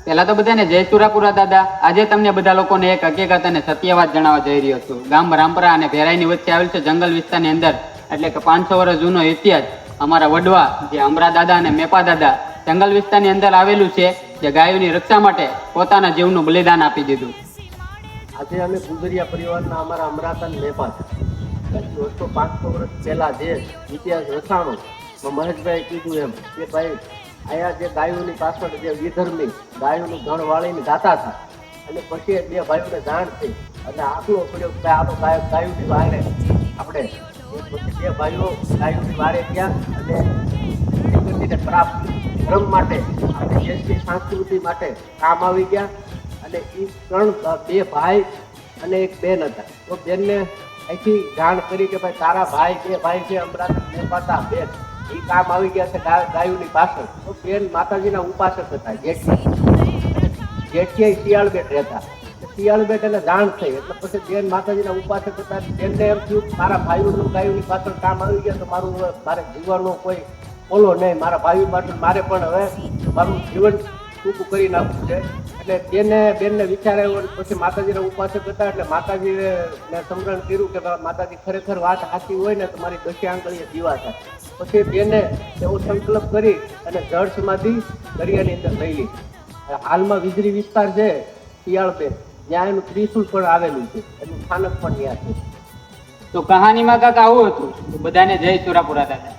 પેલા તો બધાને જય સુરાપુરા દાદા. આજે તમને બધા લોકોને એક હકીકત અને સત્ય વાત જણાવવા જઈ રહ્યો છું. ગામ રામપરા અને ભેરાઈની વચ્ચે આવેલ છે જંગલ વિસ્તારની અંદર, એટલે કે 500 વર્ષ જૂનો ઇતિહાસ. અમારા વડવા જે અમરા દાદા અને મેપા દાદા જંગલ વિસ્તારની અંદર આવેલું છે, જે ગાયોની રક્ષા માટે પોતાના જીવનું બલિદાન આપી દીધું. આજે અમે ગુજરિયા પરિવારના અમારા અમરાતા મેપા છે. 500 વર્ષ પહેલા જે ઇતિહાસ રચાણો મહેશભાઈ કીધું એમ કે ભાઈ અહીંયા જે ગાયોની પાછળ જે વિધર્મી ગાયોનું ધણ વાળીને ગાતા હતા, અને પછી બે ભાઈઓને જાણ થઈ અને આખલો પડ્યો કે આ તો ગાયોની વારે આપણે પછી બે ભાઈઓ ગાયોની વારે ગયા અને પ્રકૃતિને પ્રાપ્ત ધર્મ માટે અને દેશની સંસ્કૃતિ માટે કામ આવી ગયા. અને એ બે ભાઈ અને એક બેન હતા. તો બેનને અહીંથી જાણ કરી કે ભાઈ તારા બે ભાઈ છે અમરાથી મેપાતા બેન, એ કામ આવી ગયા છે ગાયોની પાછળ. તો બેન માતાજીના ઉપાસક હતા. જેઠિયા શિયાળબેટ રહેતા. શિયાળબેટ એને જાણ થઈ એટલે પછી બેન માતાજીના ઉપાસક હતા. બેનને એમ થયું મારા ભાઈઓનું ગાયોની પાછળ કામ આવી ગયા તો મારે જીવનનો કોઈ ઓલો નહીં, મારા ભાઈઓ પાછળ મારે પણ હવે મારું જીવન ટૂંકું કરી નાખવું છે. એટલે બેનને વિચાર આવ્યો. પછી માતાજીના ઉપાસક હતા એટલે માતાજીને સમરણ કર્યું કે માતાજી ખરેખર વાત સાચી હોય ને તો મારી 10 આંગળીએ દીવા થાય. પછી બેને એવો સંકલ્પ કરી અને જળ સમાધિ દરિયાની અંદર લઈ લીધી. હાલમાં વીજળી વિસ્તાર છે શિયાળબેન, ત્યાં એનું ત્રિશુલ પણ આવેલું છે, એનું સ્થાનક પણ ત્યાં છે. તો કહાનીમાં કાંક આવું હતું. બધાને જય સુરાપુરા દાદા.